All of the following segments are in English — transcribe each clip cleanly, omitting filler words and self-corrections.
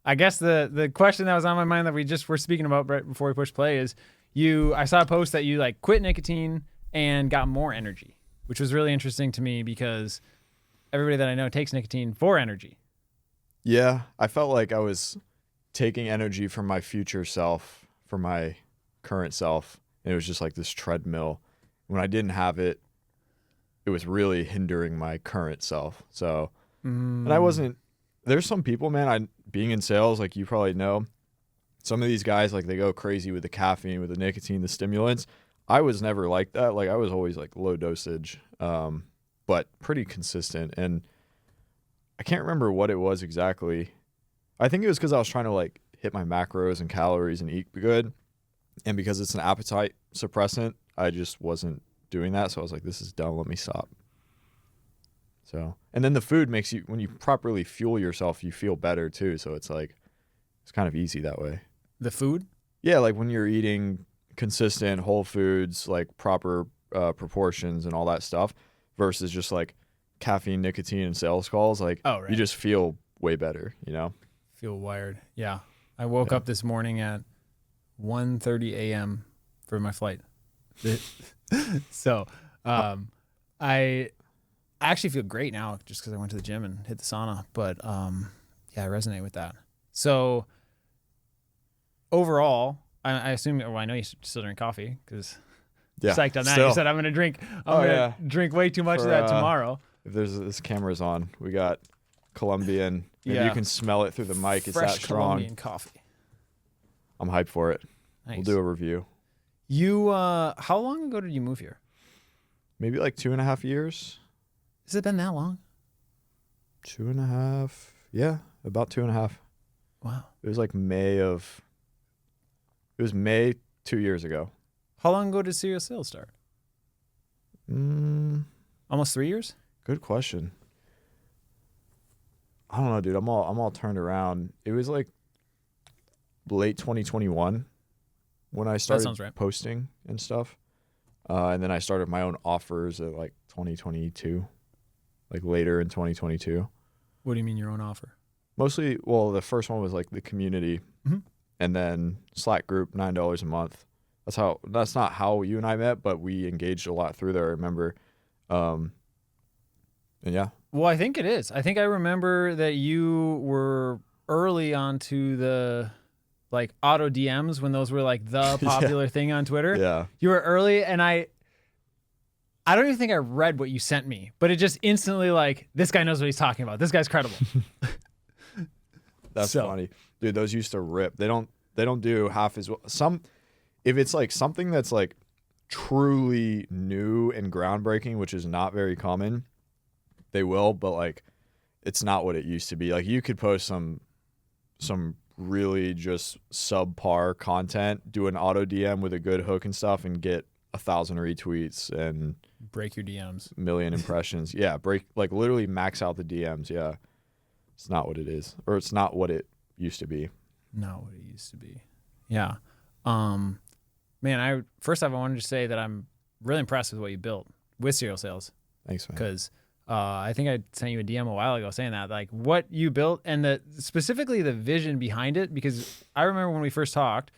I guess the question that was on my mind that we just were speaking about right before we push play is I saw a post that you like quit nicotine and got more energy, which was really interesting to me because everybody that I know takes nicotine for energy. Yeah, I felt like I was taking energy from my future self, from my current self, and it was just like this treadmill. When I didn't have it, it was really hindering my current self. So, and I wasn't, there's some people, man, being in sales, like you probably know, some of these guys, like they go crazy with the caffeine, with the nicotine, the stimulants. I was never like that. Like I was always like low dosage, but pretty consistent. And I can't remember what it was exactly. I think it was because I was trying to like hit my macros and calories and eat good. And because it's an appetite suppressant, I just wasn't doing that. So I was like, this is dumb. Let me stop. So, and then the food makes you, when you properly fuel yourself, you feel better too. So it's like, it's kind of easy that way. The food? Yeah. Like when you're eating consistent whole foods, like proper proportions and all that stuff versus just like caffeine, nicotine, and sales calls, like you just feel way better, you know? Feel wired. Yeah. I woke up this morning at 1:30 a.m. for my flight. So I actually feel great now just because I went to the gym and hit the sauna. But yeah, I resonate with that. So overall, I assume, well, I know you still drink coffee because psyched on that. Still. You said I'm going to drink way too much of that tomorrow. If this camera's on, we got Colombian. Maybe you can smell it through the mic. It's that strong. Colombian coffee. I'm hyped for it. Nice. We'll do a review. You, how long ago did you move here? Maybe like 2.5 years. Has it been that long? 2.5. Yeah, about 2.5. Wow. It was like May 2 years ago. How long ago did Serial Sales start? Almost 3 years? Good question. I don't know, dude. I'm all turned around. It was like late 2021 when I started posting and stuff. And then I started my own offers at like 2022, like later in 2022. What do you mean your own offer? Mostly, well, the first one was like the community, and then Slack group, $9 a month. That's not how you and I met, but we engaged a lot through there, I remember. And yeah. Well, I think it is. I think I remember that you were early onto the like auto DMs when those were like the popular thing on Twitter. Yeah. You were early, and I don't even think I read what you sent me, but it just instantly like, this guy knows what he's talking about. This guy's credible. That's funny. Dude, those used to rip. They don't do half as well. If it's like something that's like truly new and groundbreaking, which is not very common, they will, but like it's not what it used to be. Like you could post some really just subpar content, do an auto DM with a good hook and stuff, and get 1,000 retweets and break your DMs, million impressions. Yeah, like literally max out the DMs. Yeah, it's not what it is, or it's not what it used to be. Not what it used to be. Yeah. Man, first off, I wanted to say that I'm really impressed with what you built with Serial Sales. Thanks, man. Because I think I sent you a DM a while ago saying that, like what you built and specifically the vision behind it. Because I remember when we first talked,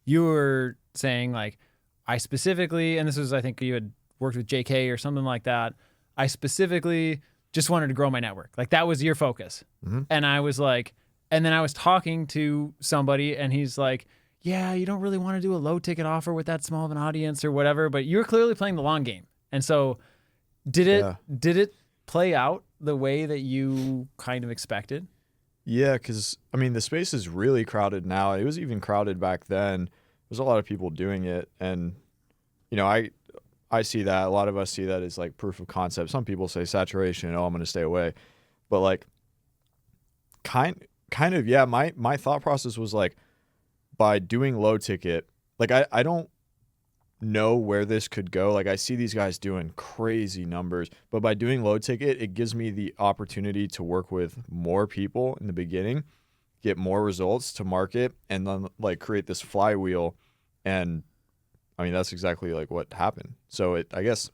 you were saying like, I specifically, and this was, I think you had worked with JK or something like that. I specifically just wanted to grow my network. Like that was your focus. And I was like, and then I was talking to somebody and he's like, yeah, you don't really want to do a low ticket offer with that small of an audience or whatever, but you're clearly playing the long game. And so did it play out the way that you kind of expected? Yeah, because I mean, the space is really crowded now. It was even crowded back then. There's a lot of people doing it. And, you know, I see that. A lot of us see that as like proof of concept. Some people say saturation. Oh, I'm going to stay away. But like kind of, yeah, my thought process was like, by doing low ticket, like I don't know where this could go. Like I see these guys doing crazy numbers, but by doing low ticket, it gives me the opportunity to work with more people in the beginning, get more results to market, and then like create this flywheel. And I mean, that's exactly like what happened. So I guess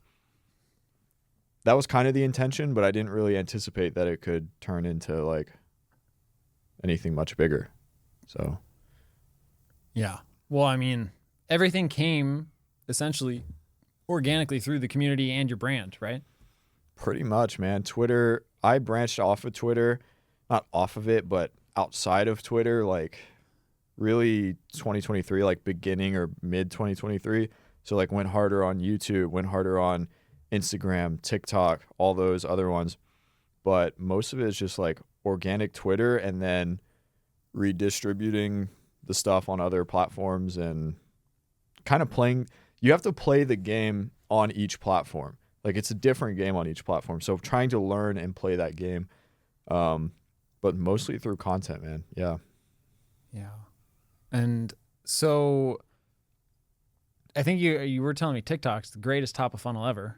that was kind of the intention, but I didn't really anticipate that it could turn into like anything much bigger. So Yeah. Well, I mean, everything came essentially organically through the community and your brand, right? pretty much, man. Twitter, I branched off of Twitter, not off of it, but outside of Twitter, like really 2023, like beginning or mid 2023. So like went harder on YouTube, went harder on Instagram, TikTok, all those other ones. But most of it is just like organic Twitter and then redistributing the stuff on other platforms and kind of playing. You have to play the game on each platform. Like it's a different game on each platform. So trying to learn and play that game, but mostly through content, man. Yeah. Yeah. And so I think you were telling me TikTok's the greatest top of funnel ever,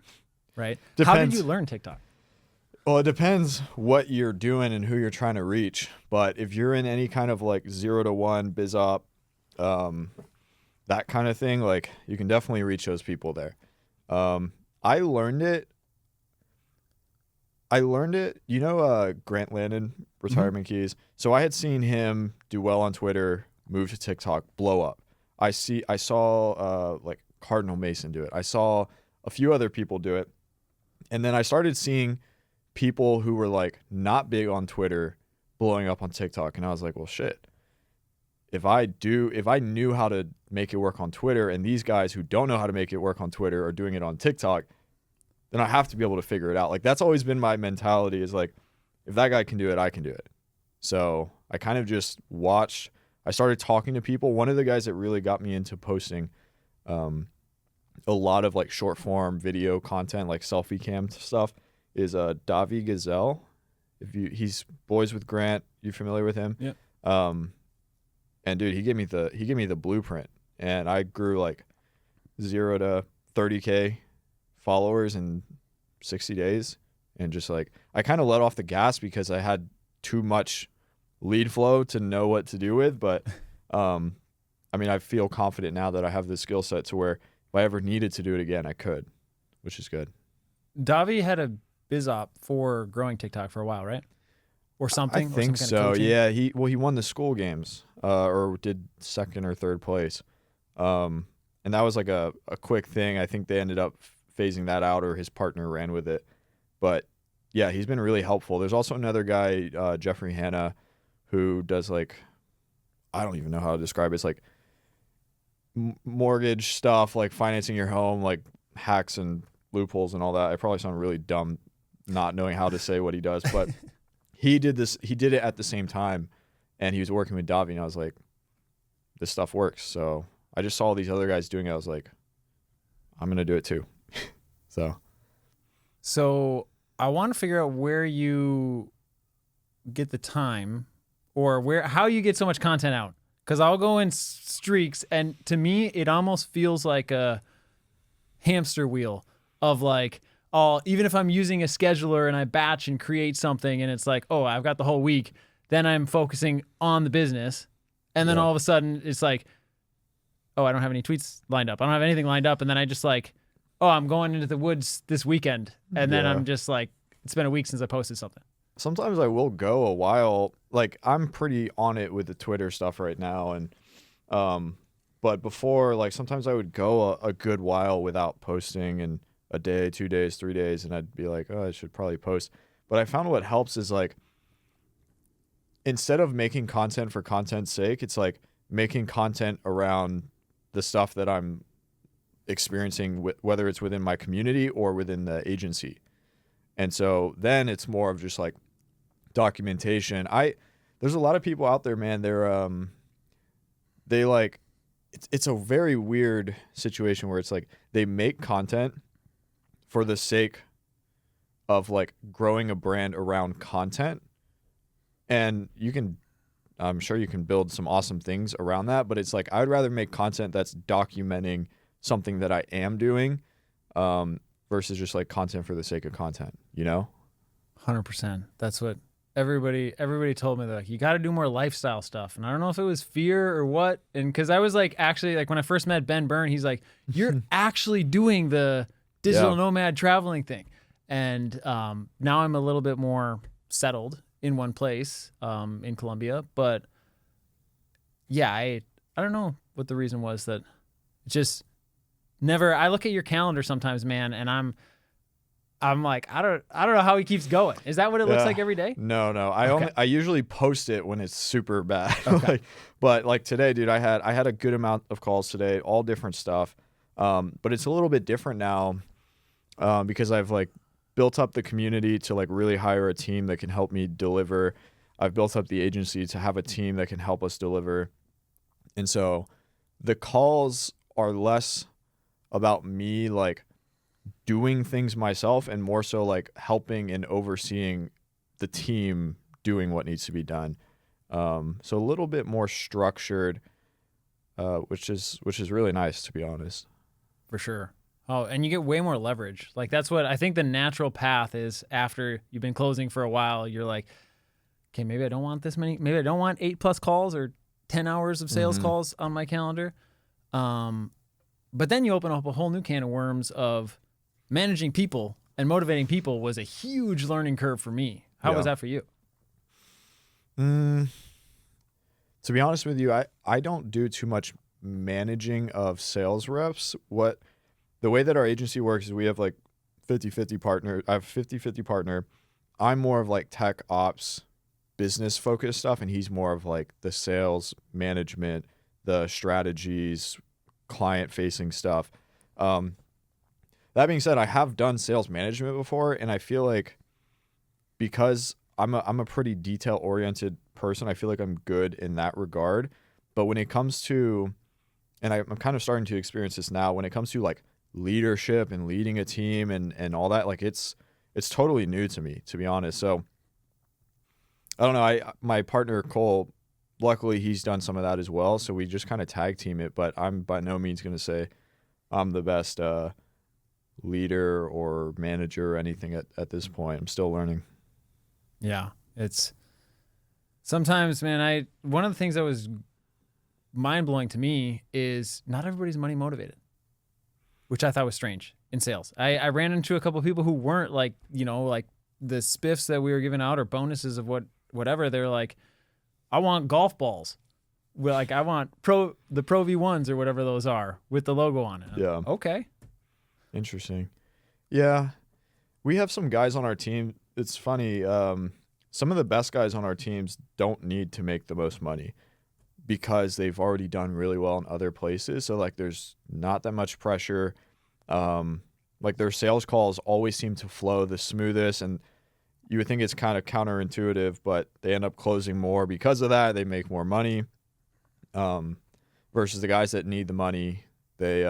right? How did Depends. you learn TikTok? Well, it depends what you're doing and who you're trying to reach. But if you're in any kind of like 0 to 1 biz op, that kind of thing, like you can definitely reach those people there. I learned it. You know, Grant Landon, Retirement Keys. So I had seen him do well on Twitter, move to TikTok, blow up. I saw like Cardinal Mason do it. I saw a few other people do it. And then I started seeing people who were like not big on Twitter blowing up on TikTok. And I was like, well, shit. If I knew how to make it work on Twitter and these guys who don't know how to make it work on Twitter are doing it on TikTok, then I have to be able to figure it out. Like that's always been my mentality is like, if that guy can do it, I can do it. So I kind of just watched. I started talking to people. One of the guys that really got me into posting a lot of like short form video content, like selfie cam stuff, is Davi Gazelle. He's Boys with Grant. You familiar with him? Yeah. And dude, he gave me the blueprint, and I grew like 0 to 30K followers in 60 days, and just like I kind of let off the gas because I had too much lead flow to know what to do with. But I mean, I feel confident now that I have the skill set to where if I ever needed to do it again, I could, which is good. Davi had a biz op for growing TikTok for a while, right? Or something? I think or some so. kind of coaching? Yeah, he won the school games, or did second or third place, and that was like a quick thing. I think they ended up phasing that out, or his partner ran with it. But yeah, he's been really helpful. There's also another guy, Jeffrey Hanna, who does like, I don't even know how to describe it. It's like mortgage stuff, like financing your home, like hacks and loopholes and all that. I probably sound really dumb not knowing how to say what he does, but he did it at the same time, and he was working with Davi, and I was like, this stuff works. So I just saw all these other guys doing it. I was like, I'm going to do it too. So I want to figure out where you get the time or how you get so much content out. Because I'll go in streaks, and to me, it almost feels like a hamster wheel of like, even if I'm using a scheduler and I batch and create something and it's like, oh, I've got the whole week, then I'm focusing on the business. And then all of a sudden it's like, oh, I don't have any tweets lined up. I don't have anything lined up. And then I just like, oh, I'm going into the woods this weekend. And then I'm just like, it's been a week since I posted something. Sometimes I will go a while. Like I'm pretty on it with the Twitter stuff right now. And, but before, like sometimes I would go a good while without posting, and a day, 2 days, 3 days, and I'd be like, oh, I should probably post. But I found what helps is like, instead of making content for content's sake, it's like making content around the stuff that I'm experiencing, whether it's within my community or within the agency. And so then it's more of just like documentation. There's a lot of people out there, man. They like, it's a very weird situation where it's like they make content for the sake of like growing a brand around content, and I'm sure you can build some awesome things around that, but it's like I'd rather make content that's documenting something that I am doing, versus just like content for the sake of content, you know? 100%. That's what everybody told me. They're like, you got to do more lifestyle stuff. And I don't know if it was fear or what. And because I was like, actually, like when I first met Ben Byrne, he's like, you're actually doing the digital nomad traveling thing. And now I'm a little bit more settled in one place, in Colombia. But yeah, I don't know what the reason was that it just never. I look at your calendar sometimes, man, and I'm like, I don't know how he keeps going. Is that what it looks Yeah. like every day? No. Okay. I usually post it when it's super bad. Okay. But like today, dude, I had a good amount of calls today, all different stuff. But it's a little bit different now, because I've like built up the community to like really hire a team that can help me deliver. I've built up the agency to have a team that can help us deliver. And so the calls are less about me like doing things myself and more so like helping and overseeing the team doing what needs to be done. So a little bit more structured, which is really nice, to be honest. For sure. Oh, and you get way more leverage. Like that's what I think the natural path is after you've been closing for a while. You're like, okay, maybe I don't want this many. Maybe I don't want 8+ calls or 10 hours of sales calls on my calendar. But then you open up a whole new can of worms of managing people and motivating people was a huge learning curve for me. How was that for you? To be honest with you, I don't do too much managing of sales reps. The way that our agency works is we have like 50-50 partner. I have 50-50 partner. I'm more of like tech ops, business focused stuff, and he's more of like the sales management, the strategies, client facing stuff. That being said, I have done sales management before, and I feel like because I'm a pretty detail oriented person, I feel like I'm good in that regard. But when it comes to, and I'm kind of starting to experience this now, when it comes to like leadership and leading a team and all that, like it's totally new to me, to be honest. So I don't know. My partner Cole, luckily he's done some of that as well. So we just kind of tag team it. But I'm by no means going to say I'm the best leader or manager or anything at this point. I'm still learning. Yeah, it's sometimes, man. One of the things that was mind blowing to me is not everybody's money motivated, which I thought was strange in sales. I ran into a couple of people who weren't like, like the spiffs that we were giving out or bonuses of whatever. They're like, I want golf balls. Well, like I want the Pro V1s or whatever those are with the logo on it. Yeah. Okay. Interesting. Yeah. We have some guys on our team. It's funny. Some of the best guys on our teams don't need to make the most money because they've already done really well in other places. So like there's not that much pressure. Like their sales calls always seem to flow the smoothest, and you would think it's kind of counterintuitive, but they end up closing more because of that. They make more money. Versus the guys that need the money, they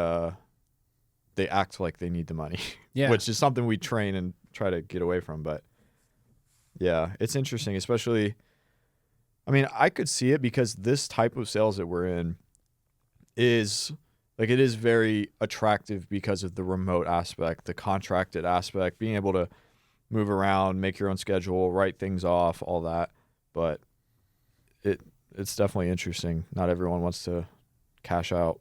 act like they need the money, Yeah. which is something we train and try to get away from. But yeah, it's interesting, especially, I mean, I could see it because this type of sales that we're in is like, it is very attractive because of the remote aspect, the contracted aspect, being able to move around, make your own schedule, write things off, all that. But it's definitely interesting. Not everyone wants to cash out.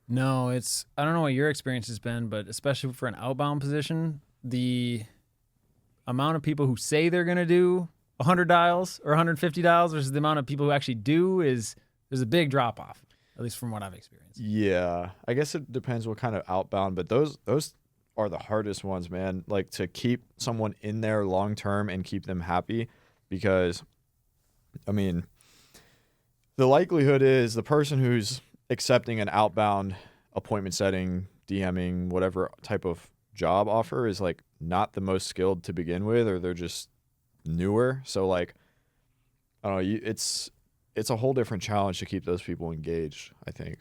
No, I don't know what your experience has been, but especially for an outbound position, the amount of people who say they're going to do 100 dials or 150 dials versus the amount of people who actually do there's a big drop off, at least from what I've experienced. Yeah, I guess it depends what kind of outbound, but those are the hardest ones, man. Like to keep someone in there long term and keep them happy, because I mean, the likelihood is the person who's accepting an outbound appointment setting, DMing, whatever type of job offer is like not the most skilled to begin with, or they're just newer. So like, I don't know, it's a whole different challenge to keep those people engaged, I think.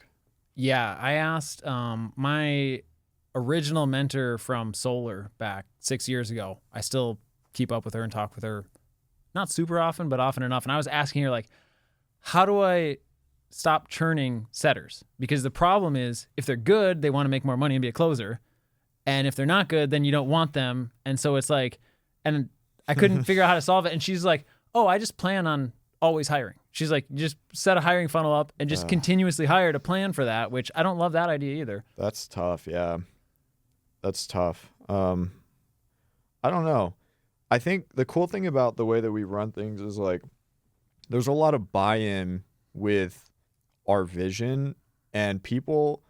Yeah, I asked my original mentor from Solar back 6 years ago. I still keep up with her and talk with her, not super often, but often enough. And I was asking her, like, how do I stop churning setters? Because the problem is, if they're good, they want to make more money and be a closer. And if they're not good, then you don't want them. And so it's like, and I couldn't figure out how to solve it. And she's like, oh, I just plan on always hiring. She's like, just set a hiring funnel up and just continuously hire to plan for that, which I don't love that idea either. That's tough. Yeah. That's tough. I don't know. I think the cool thing about the way that we run things is like, there's a lot of buy-in with our vision, and people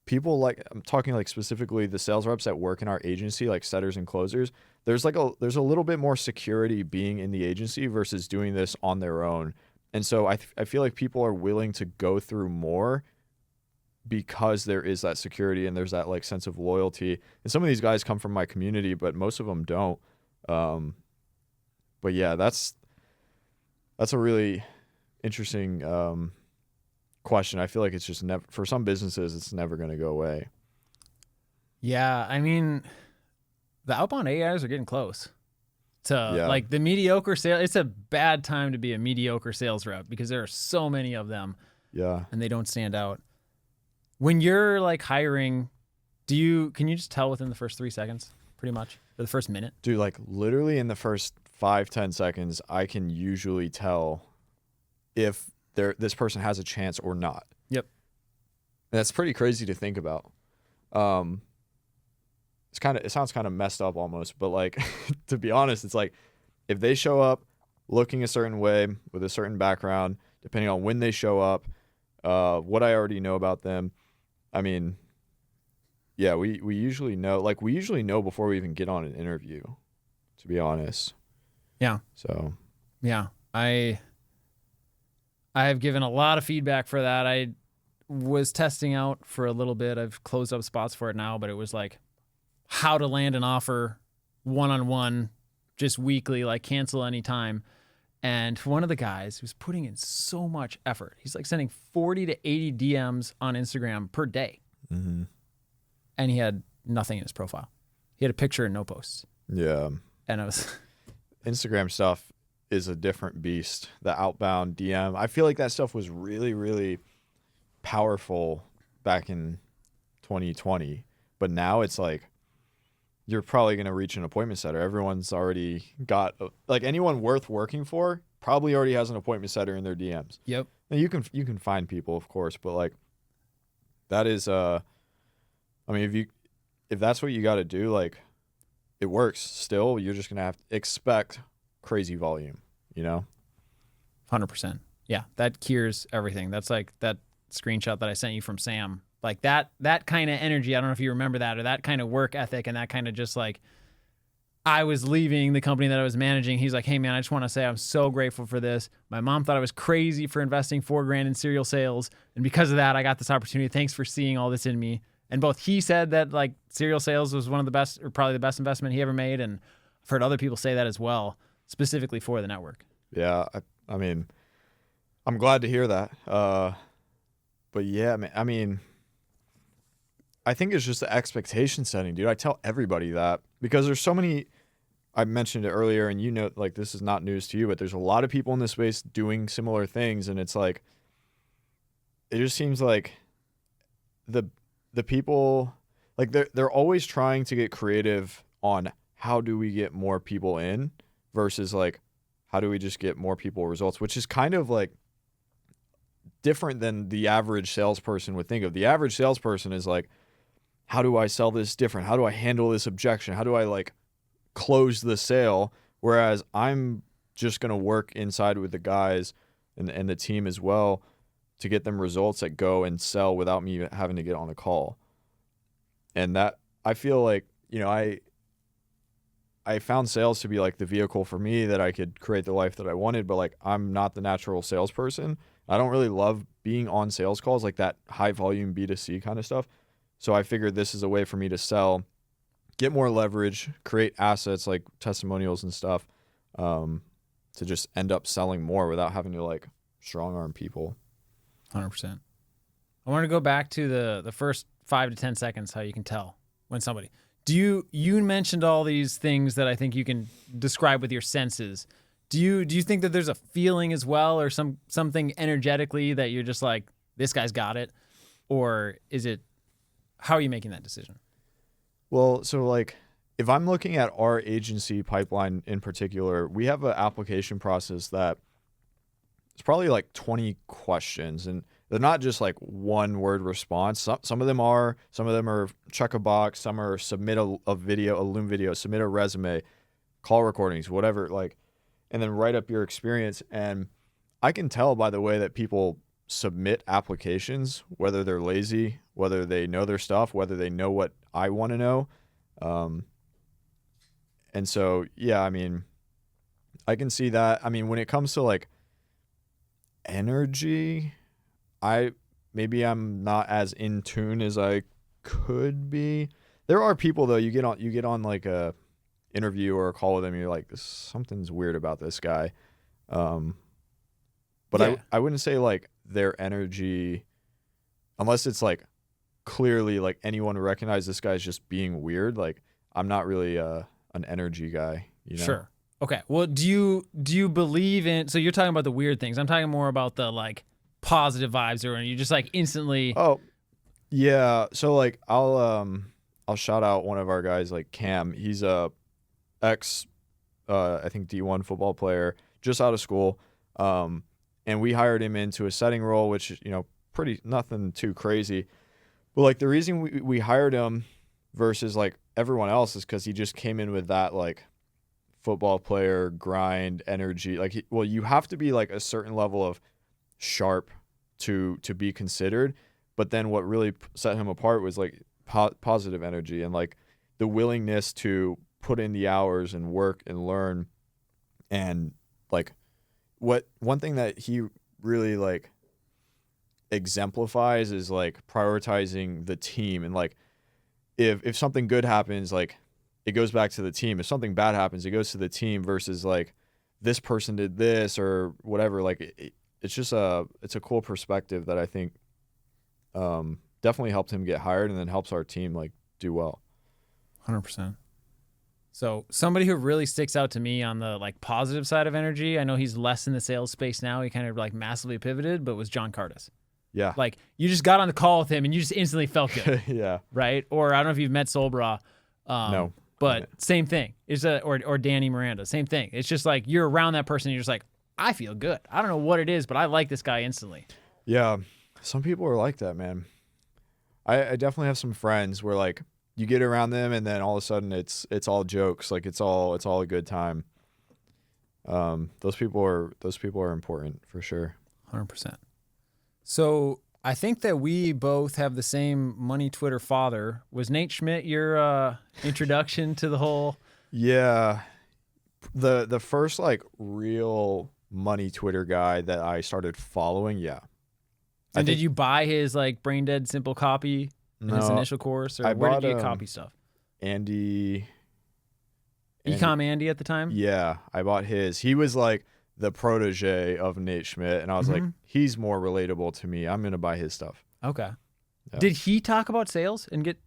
like, I'm talking like specifically the sales reps that work in our agency, like setters and closers. There's a little bit more security being in the agency versus doing this on their own. And so I feel like people are willing to go through more because there is that security and there's that like sense of loyalty. And some of these guys come from my community, but most of them don't. But yeah, that's a really interesting question. I feel like it's just never, for some businesses, it's never going to go away. Yeah, I mean, the outbound AIs are getting close to like the mediocre sale. It's a bad time to be a mediocre sales rep because there are so many of them. Yeah. And they don't stand out. When you're like hiring, can you just tell within the first 3 seconds, pretty much, or the first minute? Dude, like literally in the first 5-10 seconds, I can usually tell if this person has a chance or not. Yep. And that's pretty crazy to think about. It sounds kind of messed up almost, but like to be honest, it's like if they show up looking a certain way with a certain background, depending on when they show up, what I already know about them. I mean, yeah, we usually know, like we usually know before we even get on an interview, to be honest. Yeah. So, yeah, I have given a lot of feedback for that. I was testing out for a little bit. I've closed up spots for it now, but it was like how to land an offer one-on-one, just weekly, like cancel anytime. And one of the guys who's putting in so much effort, he's like sending 40 to 80 DMs on Instagram per day. mm-hmm. And he had nothing in his profile. He had a picture and no posts. Yeah. And I was Instagram stuff is a different beast. The outbound DM. I feel like that stuff was really, really powerful back in 2020. But now it's like, you're probably going to reach an appointment setter. Everyone's already got, like anyone worth working for probably already has an appointment setter in their DMs. Yep. Now you can find people, of course, but like that is, I mean, if that's what you got to do, like it works still. You're just going to have to expect crazy volume, you know? 100%. Yeah. That cures everything. That's like that screenshot that I sent you from Sam. Like that kind of energy, I don't know if you remember that, or that kind of work ethic and that kind of just like, I was leaving the company that I was managing. He's like, hey man, I just want to say I'm so grateful for this. My mom thought I was crazy for investing $4,000 in cereal sales. And because of that, I got this opportunity. Thanks for seeing all this in me. And both he said that like cereal sales was one of the best, or probably the best investment he ever made. And I've heard other people say that as well, specifically for the network. Yeah. I mean, I'm glad to hear that. But yeah, I mean, I think it's just the expectation setting, dude. I tell everybody that because there's so many, I mentioned it earlier and you know, like this is not news to you, but there's a lot of people in this space doing similar things. And it's like, it just seems like the people, like they're always trying to get creative on how do we get more people in versus like, how do we just get more people results, which is kind of like different than the average salesperson would think of. The average salesperson is like, how do I sell this different? How do I handle this objection? How do I like close the sale? Whereas I'm just going to work inside with the guys and the team as well to get them results that go and sell without me having to get on a call. And that I feel like, you know, I found sales to be like the vehicle for me that I could create the life that I wanted, but like I'm not the natural salesperson. I don't really love being on sales calls, like that high volume B2C kind of stuff. So I figured this is a way for me to sell, get more leverage, create assets like testimonials and stuff, to just end up selling more without having to like strong arm people. 100%. I want to go back to the first 5 to 10 seconds, how you can tell when somebody, you mentioned all these things that I think you can describe with your senses. Do you think that there's a feeling as well, or something energetically that you're just like, this guy's got it? Or is it, how are you making that decision? Well, so like if I'm looking at our agency pipeline in particular, we have an application process that it's probably like 20 questions, and they're not just like one word response. Some of them are check a box. Some are submit a video, a Loom video, submit a resume, call recordings, whatever, like, and then write up your experience. And I can tell by the way that people submit applications, whether they're lazy, whether they know their stuff, whether they know what I want to know. And so, yeah, I mean, I can see that. I mean, when it comes to like energy, maybe I'm not as in tune as I could be. There are people though, you get on like a interview or a call with them, you're like, something's weird about this guy. But Yeah. I wouldn't say like their energy, unless it's like clearly like anyone would recognize this guy's just being weird. Like I'm not really an energy guy, you know? Sure. Okay. Well, do you believe in? So you're talking about the weird things. I'm talking more about the like positive vibes, or you just like instantly. Oh, yeah. So like I'll shout out one of our guys, like Cam. He's a ex I think D1 football player, just out of school. And we hired him into a setting role, which, you know, pretty nothing too crazy. But like the reason we hired him versus like everyone else is because he just came in with that like football player grind energy. Like you have to be like a certain level of sharp to be considered. But then what really set him apart was like positive energy and like the willingness to put in the hours and work and learn. And like one thing that he really like exemplifies is like prioritizing the team. And like if something good happens, like it goes back to the team. If something bad happens, it goes to the team versus like this person did this or whatever. Like it's just it's a cool perspective that I think definitely helped him get hired and then helps our team like do well. 100%. So somebody who really sticks out to me on the like positive side of energy, I know he's less in the sales space now. He kind of like massively pivoted, but was John Cardis. Yeah. Like you just got on the call with him and you just instantly felt good. Yeah. Right. Or I don't know if you've met Solbra. No. But same thing. It's or Danny Miranda. Same thing. It's just like you're around that person and you're just like, I feel good. I don't know what it is, but I like this guy instantly. Yeah. Some people are like that, man. I definitely have some friends where like you get around them and then all of a sudden it's all jokes. Like it's all a good time. Those people are important for sure. 100%. So I think that we both have the same money Twitter father. Was Nate Schmidt your introduction to the whole? Yeah. The first like real money Twitter guy that I started following, yeah. And did you buy his like Brain Dead Simple copy in his initial course, or where did you get copy stuff? Andy. Ecom Andy at the time? Yeah, I bought his. He was like the protege of Nate Schmidt, and I was like, he's more relatable to me. I'm gonna buy his stuff. Okay. Yeah. Did he talk about sales and get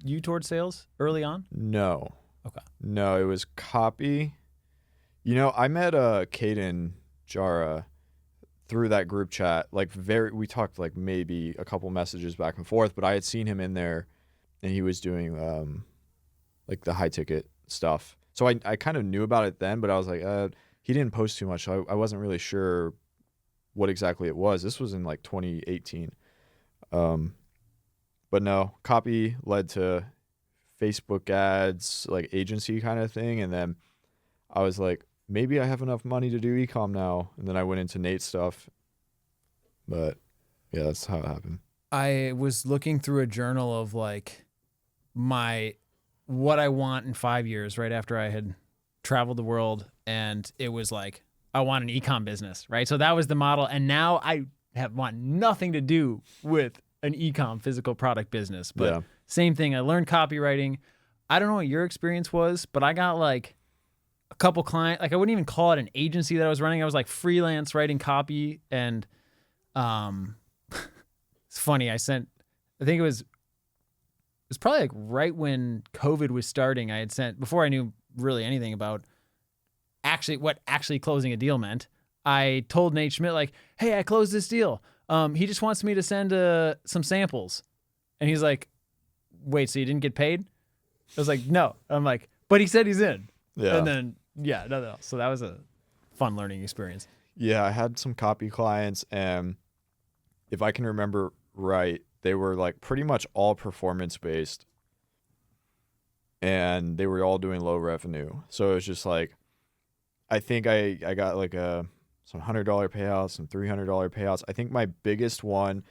you towards sales early on? No. Okay. No, it was copy. You know, I met Caden Jara through that group chat. Like we talked like maybe a couple messages back and forth, but I had seen him in there, and he was doing like the high ticket stuff. So I kind of knew about it then, but I was like, he didn't post too much, so I wasn't really sure what exactly it was. This was in like 2018. But no, copy led to Facebook ads, like agency kind of thing. And then I was like, maybe I have enough money to do e-com now. And then I went into Nate's stuff. But yeah, that's how it happened. I was looking through a journal of like what I want in 5 years, right after I had traveled the world. And it was like, I want an e-com business, right? So that was the model. And now I want nothing to do with an e-com physical product business. But Yeah. Same thing. I learned copywriting. I don't know what your experience was, but I got like a couple clients. Like I wouldn't even call it an agency that I was running. I was like freelance writing copy. And it's funny. I think it was probably like right when COVID was starting. I had sent, before I knew really anything about what actually closing a deal meant, I told Nate Schmidt like, hey, I closed this deal. He just wants me to send some samples. And he's like, wait, so you didn't get paid? I was like, no. I'm like, but he said he's in. Yeah. And then, yeah, nothing else. So that was a fun learning experience. Yeah, I had some copy clients, and if I can remember right, they were like pretty much all performance based, and they were all doing low revenue. So it was just like, I think I got like a some $100 payouts, some $300 payouts. I think my biggest one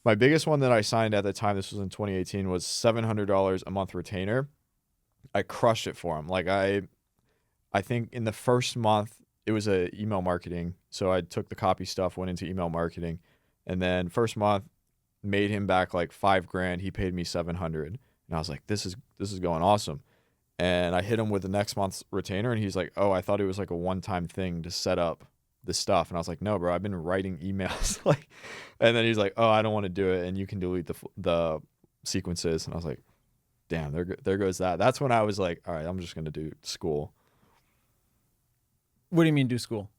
that I signed at the time, this was in 2018, was $700 a month retainer. I crushed it for him. Like I think in the first month it was a email marketing. So I took the copy stuff, went into email marketing, and then first month made him back like $5,000. He paid me $700, and I was like, this is going awesome. And I hit him with the next month's retainer, and he's like, oh, I thought it was like a one-time thing to set up this stuff. And I was like, no, bro, I've been writing emails. Like, and then he's like, oh, I don't want to do it, and you can delete the sequences. And I was like, damn, there goes that. That's when I was like, all right, I'm just gonna do school. What do you mean do school?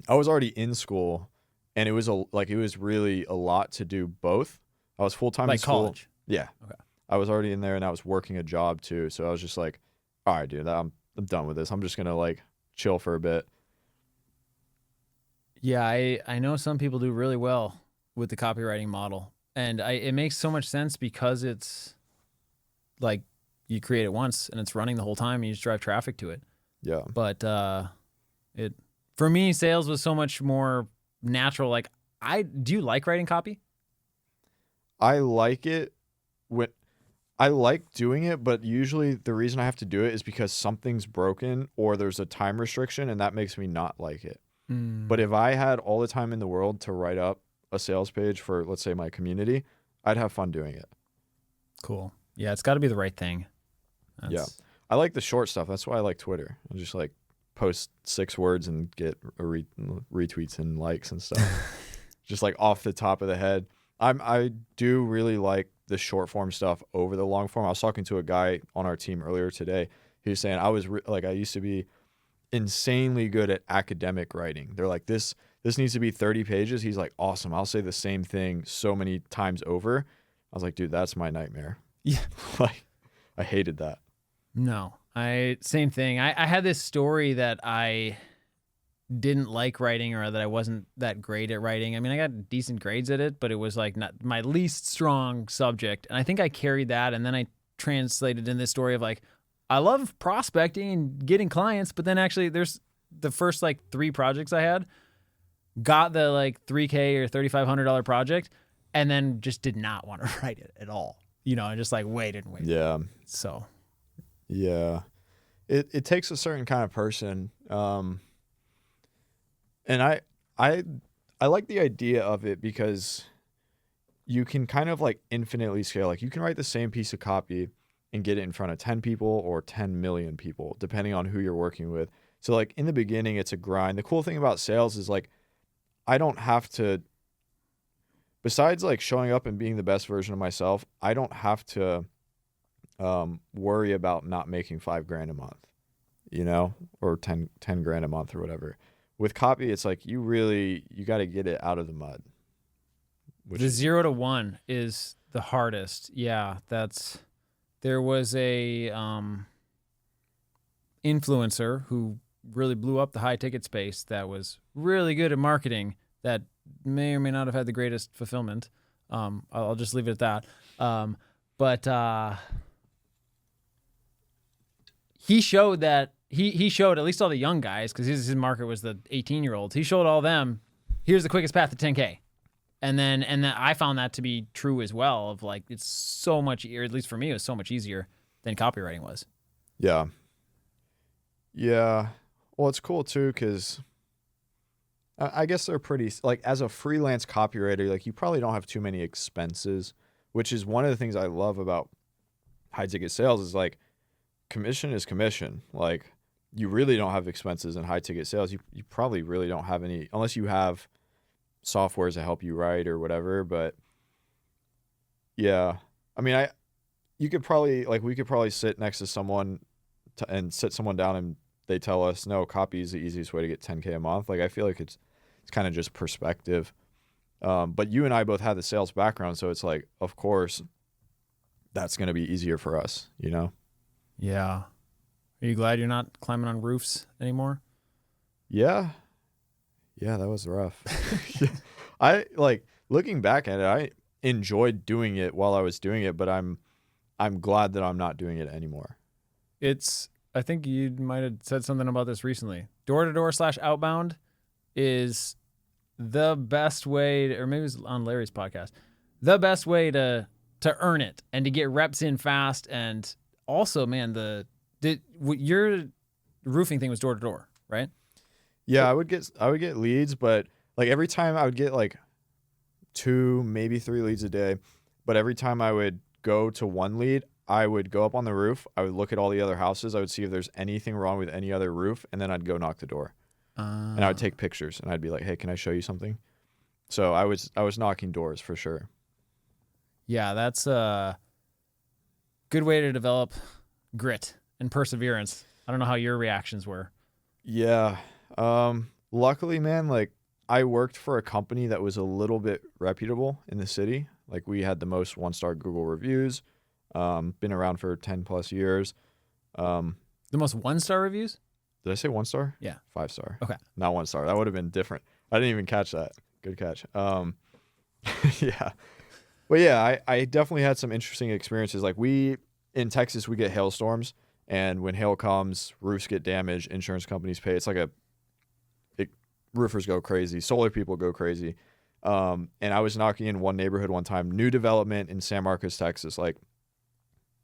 I was already in school, and it was really a lot to do both. I was full-time in school. College? Yeah. Okay. I was already in there, and I was working a job too. So I was just like, all right, dude, I'm done with this. I'm just gonna like chill for a bit. Yeah, I know some people do really well with the copywriting model, and it makes so much sense because it's like you create it once and it's running the whole time and you just drive traffic to it. Yeah. But for me, sales was so much more natural. Like do you like writing copy? I like it I like doing it, but usually the reason I have to do it is because something's broken or there's a time restriction, and that makes me not like it. But if I had all the time in the world to write up a sales page for, let's say, my community, I'd have fun doing it. Cool. Yeah, it's got to be the right thing. Yeah. I like the short stuff. That's why I like Twitter. I just like post 6 words and get retweets and likes and stuff. Just like off the top of the head. I do really like the short form stuff over the long form. I was talking to a guy on our team earlier today. He was saying I used to be insanely good at academic writing. They're like, this needs to be 30 pages. He's like, awesome. I'll say the same thing so many times over. I was like, dude, that's my nightmare. Yeah. Like, I hated that. No, same thing. I had this story that I didn't like writing, or that I wasn't that great at writing. I mean, I got decent grades at it, but it was like not my least strong subject. And I think I carried that. And then I translated in this story of like, I love prospecting and getting clients, but then actually there's the first like 3 projects I had, got the like $3,000 or $3,500 project, and then just did not want to write it at all. You know, I just like waited. Yeah. So. Yeah. It takes a certain kind of person. And I like the idea of it because you can kind of like infinitely scale. Like you can write the same piece of copy and get it in front of 10 people or 10 million people, depending on who you're working with. So like in the beginning, it's a grind. The cool thing about sales is like, I don't have to, besides like showing up and being the best version of myself, I don't have to worry about not making $5,000 a month, you know, or 10 grand a month or whatever. With copy, it's like you got to get it out of the mud. The 0 to 1 is the hardest. Yeah, there was a influencer who really blew up the high ticket space that was really good at marketing that may or may not have had the greatest fulfillment. I'll just leave it at that. But he showed that he showed at least all the young guys, because his market was the 18-year-olds. He showed all them, here's the quickest path to 10K. And then I found that to be true as well, of like, it's so much, or at least for me, it was so much easier than copywriting was. Yeah. Yeah. Well, it's cool too, because I guess they're pretty, like as a freelance copywriter, like you probably don't have too many expenses, which is one of the things I love about high ticket sales is like commission is commission. Like you really don't have expenses in high ticket sales. You probably really don't have any, unless you have softwares to help you write or whatever. But yeah, I mean, we could probably sit next to someone and sit someone down and they tell us, no, copy is the easiest way to get 10K a month. Like, I feel like it's kind of just perspective. But you and I both have the sales background. So it's like, of course, that's going to be easier for us, you know? Yeah. Are you glad you're not climbing on roofs anymore? Yeah. Yeah, that was rough. I like looking back at it, I enjoyed doing it while I was doing it, but I'm glad that I'm not doing it anymore. I think you might have said something about this recently. Door to door / outbound is the best way to, or maybe it was on Larry's podcast, the best way to earn it and to get reps in fast. And also, man, your roofing thing was door to door, right? Yeah, I would get leads, but like every time I would get like 2, maybe 3 leads a day. But every time I would go to one lead, I would go up on the roof. I would look at all the other houses. I would see if there's anything wrong with any other roof, and then I'd go knock the door. And I would take pictures, and I'd be like, "Hey, can I show you something?" So I was knocking doors for sure. Yeah, that's a good way to develop grit and perseverance. I don't know how your reactions were. Yeah. Luckily, man, like I worked for a company that was a little bit reputable in the city. Like we had the most 1-star Google reviews. Been around for 10 plus years. The most 1-star reviews? Did I say 1 star? Yeah. 5 star. Okay. Not 1 star. That would have been different. I didn't even catch that. Good catch. Yeah. But yeah, I definitely had some interesting experiences. Like in Texas, we get hailstorms, and when hail comes, roofs get damaged, insurance companies pay. It's like roofers go crazy. Solar people go crazy. And I was knocking in one neighborhood one time, new development in San Marcos, Texas, like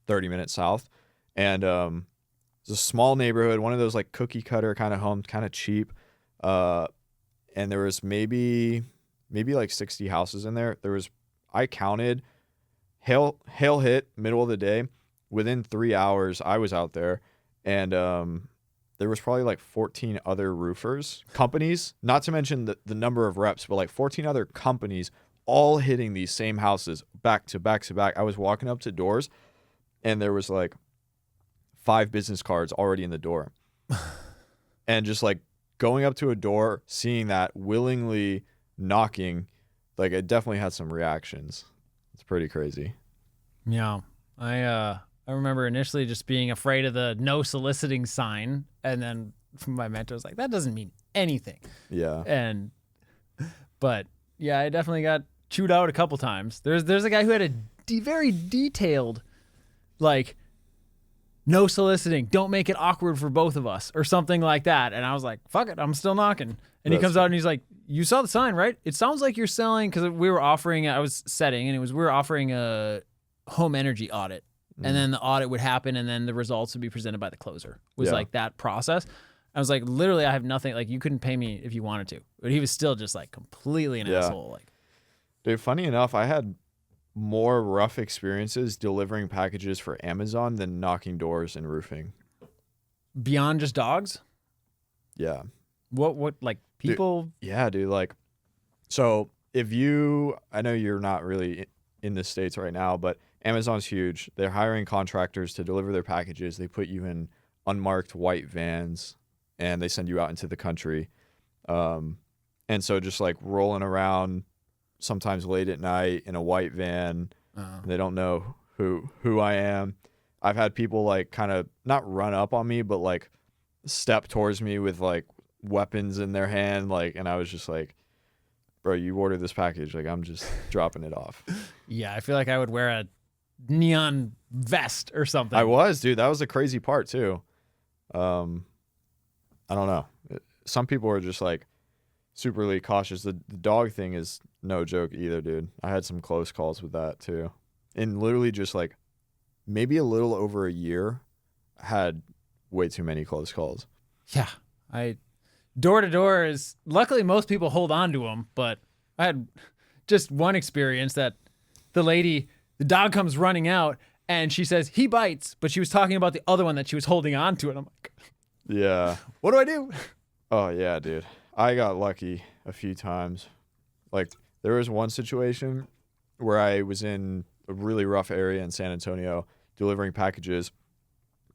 30 minutes south. And it's a small neighborhood, one of those like cookie cutter kind of homes, kind of cheap. And there was maybe like 60 houses in there. I counted, hail hit middle of the day. Within 3 hours, I was out there, and there was probably like 14 other roofers, companies, not to mention the number of reps, but like 14 other companies all hitting these same houses back to back to back. I was walking up to doors, and there was like 5 business cards already in the door. And just like going up to a door, seeing that, willingly knocking, like it definitely had some reactions. It's pretty crazy. Yeah. I remember initially just being afraid of the no soliciting sign, and then my mentor was like, that doesn't mean anything. Yeah. But yeah, I definitely got chewed out a couple times. There's a guy who had a very detailed, like, no soliciting, don't make it awkward for both of us, or something like that. And I was like, fuck it, I'm still knocking. And he comes out and he's like, you saw the sign, right? It sounds like you're selling, because we were offering a home energy audit. And then the audit would happen, and then the results would be presented by the closer. Like that process. I was like, literally, I have nothing. Like, you couldn't pay me if you wanted to. But he was still just like completely an asshole. Like, dude, funny enough, I had more rough experiences delivering packages for Amazon than knocking doors and roofing. Beyond just dogs? Yeah. What like people? Dude, yeah, dude. Like, so I know you're not really in the States right now, but Amazon's huge. They're hiring contractors to deliver their packages. They put you in unmarked white vans, and they send you out into the country. And so just like rolling around sometimes late at night in a white van, they don't know who I am. I've had people like kind of not run up on me, but like step towards me with like weapons in their hand. Like, and I was just like, bro, you ordered this package. Like, I'm just dropping it off. Yeah, I feel like I would wear a neon vest or something. I was, dude. That was the crazy part too. I don't know. Some people are just like superly cautious. The dog thing is no joke either, dude. I had some close calls with that too. And literally just like maybe a little over a year, I had way too many close calls. Yeah. Door to door is, luckily most people hold on to them, but I had just one experience that the dog comes running out and she says, he bites, but she was talking about the other one that she was holding on to. And I'm like, yeah. What do I do? Oh, yeah, dude. I got lucky a few times. Like, there was one situation where I was in a really rough area in San Antonio delivering packages.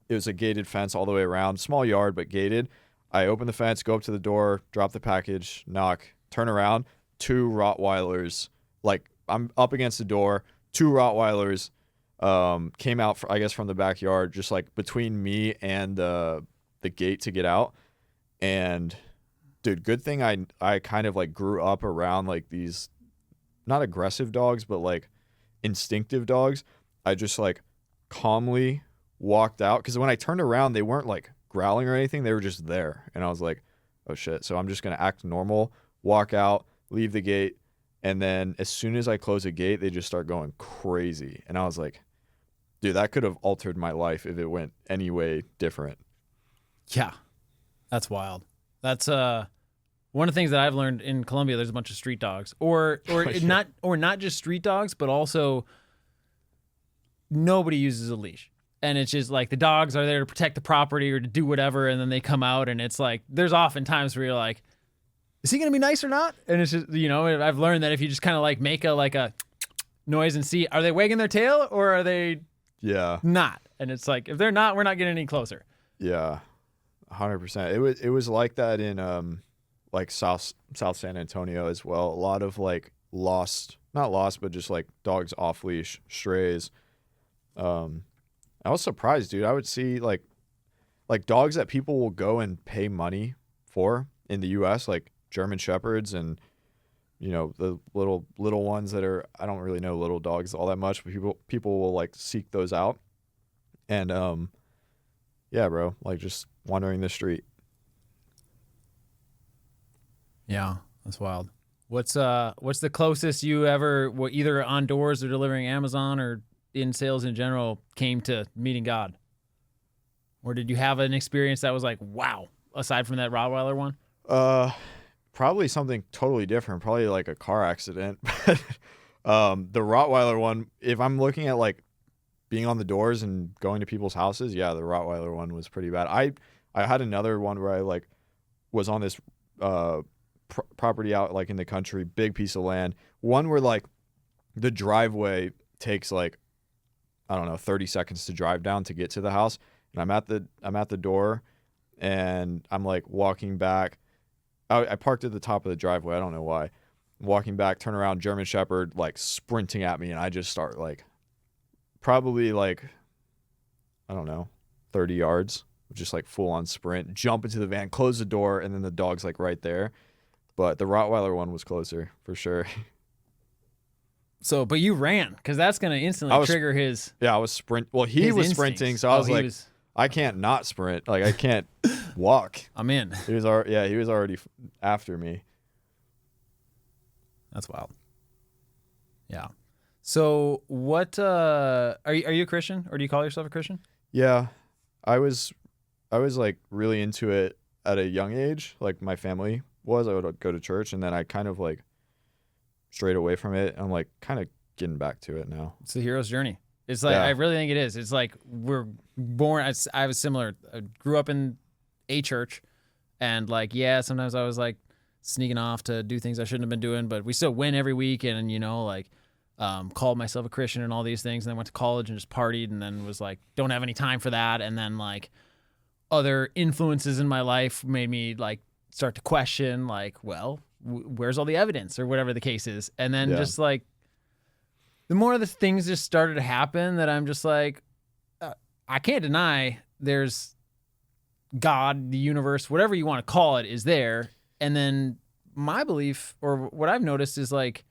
It was a gated fence all the way around, small yard, but gated. I open the fence, go up to the door, drop the package, knock, turn around, 2 Rottweilers. Like, I'm up against the door, 2 Rottweilers came out, I guess, from the backyard, just like between me and the gate to get out. And dude, good thing I kind of like grew up around like these not aggressive dogs, but like instinctive dogs. I just like calmly walked out, because when I turned around, they weren't like growling or anything. They were just there. And I was like, oh shit. So I'm just going to act normal, walk out, leave the gate. And then as soon as I close the gate, they just start going crazy. And I was like, dude, that could have altered my life if it went any way different. Yeah. That's wild. That's one of the things that I've learned in Colombia. There's a bunch of street dogs, or not just street dogs, but also nobody uses a leash, and it's just like the dogs are there to protect the property or to do whatever, and then they come out, and it's like there's often times where you're like, is he gonna be nice or not? And it's just, you know, I've learned that if you just kind of like make a noise and see, are they wagging their tail or are they not? And it's like, if they're not, we're not getting any closer. Yeah. 100%. It was like that in like South San Antonio as well. A lot of like not lost, but just like dogs off leash, strays. I was surprised, dude. I would see like dogs that people will go and pay money for in the US, like German Shepherds and, you know, the little ones that are, I don't really know little dogs all that much, but people will like seek those out. And yeah, bro, like just wandering the street. Yeah, that's wild. What's the closest you ever, either on doors or delivering Amazon or in sales in general, came to meeting God? Or did you have an experience that was like, wow, aside from that Rottweiler one? Probably something totally different. Probably like a car accident. The Rottweiler one, if I'm looking at like being on the doors and going to people's houses, yeah, the Rottweiler one was pretty bad. I had another one where I like was on this property out like in the country, big piece of land. One where like the driveway takes like, I don't know, 30 seconds to drive down to get to the house. And I'm at the door and I'm like walking back. I parked at the top of the driveway. I don't know why. Walking back, turn around, German Shepherd like sprinting at me, and I just start like probably like, I don't know, 30 yards, just like full on sprint, jump into the van, close the door, and then the dog's like right there. But the Rottweiler one was closer for sure. So, but you ran, because that's going to instantly trigger his. Yeah, I was sprint. Well, he was instincts. sprinting, so I was like, I can't not sprint. Like I can't walk. I'm in. He was already after me. That's wild. Yeah. So what? Are you a Christian, or do you call yourself a Christian? Yeah, I was like really into it at a young age. Like my family was. I would go to church, and then I kind of like strayed away from it. I'm like kind of getting back to it now. It's the hero's journey. It's like, I really think it is. It's like we're born. I was similar. I grew up in a church, and like, yeah, sometimes I was like sneaking off to do things I shouldn't have been doing, but we still win every week, and you know, like called myself a Christian and all these things, and then went to college and just partied, and then was like, don't have any time for that, and then like other influences in my life made me like start to question, like, well, where's all the evidence or whatever the case is, and then just like. The more of the things just started to happen that I'm just like, I can't deny there's God, the universe, whatever you want to call it, is there. And then my belief, or what I've noticed, is like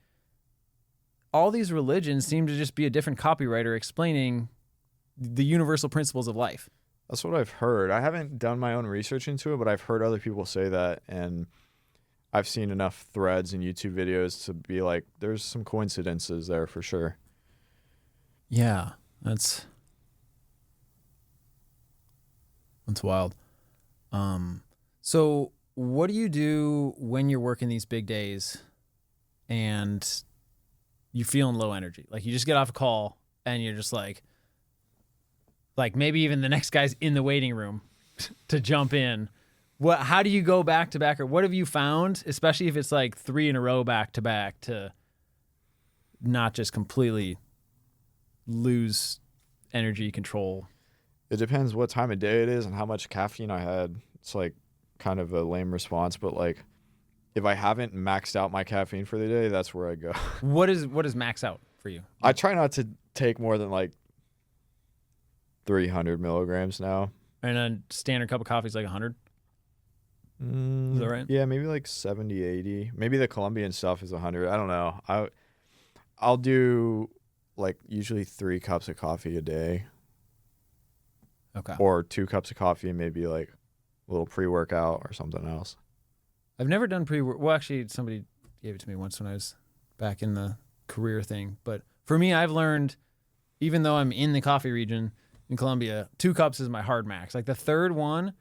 all these religions seem to just be a different copywriter explaining the universal principles of life. That's what I've heard. I haven't done my own research into it, but I've heard other people say that, and I've seen enough threads and YouTube videos to be like, there's some coincidences there for sure. Yeah, that's wild. So what do you do when you're working these big days and you're feeling low energy? Like you just get off a call and you're just like maybe even the next guy's in the waiting room to jump in. How do you go back to back, or what have you found, especially if it's like 3 in a row back to back, to not just completely lose energy control? It depends what time of day it is and how much caffeine I had. It's like kind of a lame response, but like if I haven't maxed out my caffeine for the day, that's where I go. What is max out for you? I try not to take more than like 300 milligrams now. And a standard cup of coffee is like 100? Is that right? Yeah, maybe like 70, 80. Maybe the Colombian stuff is 100. I don't know. I'll do like usually 3 cups of coffee a day. Okay. Or 2 cups of coffee and maybe like a little pre-workout or something else. I've never done pre-work. Well, actually, somebody gave it to me once when I was back in the career thing. But for me, I've learned, even though I'm in the coffee region in Colombia, 2 cups is my hard max. Like the third one,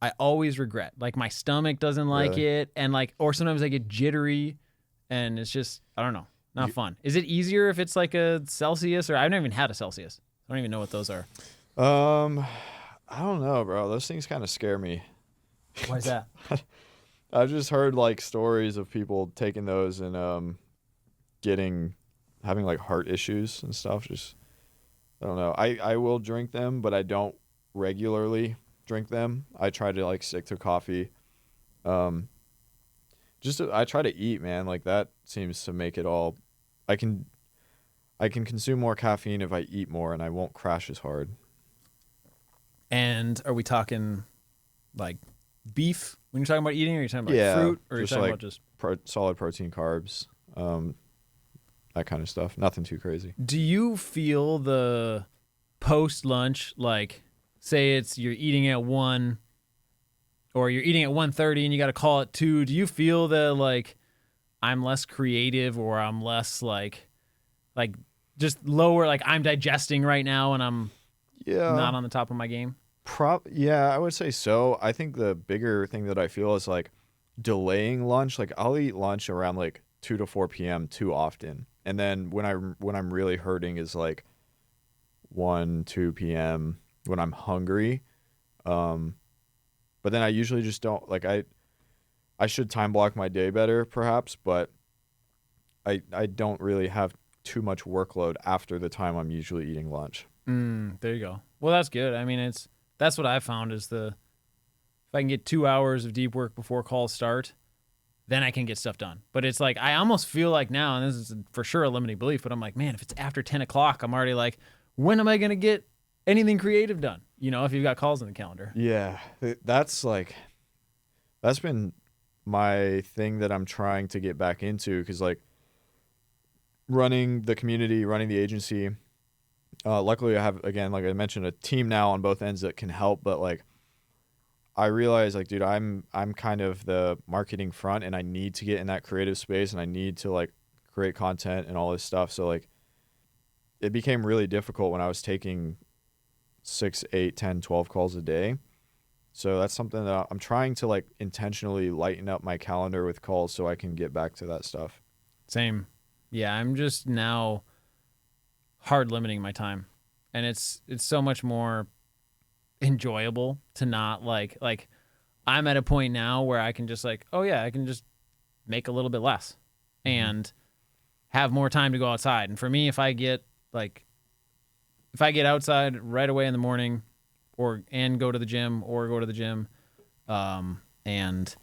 I always regret. Like my stomach doesn't like Really? it, and like, or sometimes I get jittery, and it's just, I don't know, not fun. Is it easier if it's like a Celsius, or I've never even had a Celsius. I don't even know what those are. I don't know, bro. Those things kind of scare me. Why is that? I've just heard like stories of people taking those and having like heart issues and stuff. Just I don't know. I will drink them, but I don't regularly drink them. I try to like stick to coffee. I try to eat, man. Like that seems to make it all. I can consume more caffeine if I eat more, and I won't crash as hard. And are we talking like beef when you're talking about eating, or are you talking about fruit, or are you talking like about just solid protein, carbs, that kind of stuff. Nothing too crazy. Do you feel the post lunch, like say you're eating at 1 or you're eating at 1:30 and you got to call at 2, do you feel that like I'm less creative, or I'm less like just lower, like I'm digesting right now and I'm not on the top of my game? Yeah, I would say so. I think the bigger thing that I feel is like delaying lunch. Like I'll eat lunch around like 2 to 4 p.m. too often. And then when I'm really hurting is like 1, 2 p.m. when I'm hungry. But then I usually just don't like I should time block my day better perhaps, but I don't really have too much workload after the time I'm usually eating lunch. There you go. Well, that's good. I mean, that's what I found is if I can get 2 hours of deep work before calls start, then I can get stuff done. But it's like, I almost feel like now, and this is for sure a limiting belief, but I'm like, man, if it's after 10 o'clock, I'm already like, when am I going to get anything creative done? You know, if you've got calls in the calendar. Yeah, that's been my thing that I'm trying to get back into, because like running the community, running the agency, luckily I have, again, like I mentioned, a team now on both ends that can help, but like I realize like, dude, I'm kind of the marketing front, and I need to get in that creative space, and I need to like create content and all this stuff. So like it became really difficult when I was taking 6, 8, 10, 12 calls a day. So that's something that I'm trying to like intentionally lighten up my calendar with calls so I can get back to that stuff. Same. Yeah, I'm just now hard limiting my time, and it's so much more enjoyable to not like I'm at a point now where I can just like, oh yeah, I can just make a little bit less and have more time to go outside. And for me, if I get outside right away in the morning, and go to the gym, and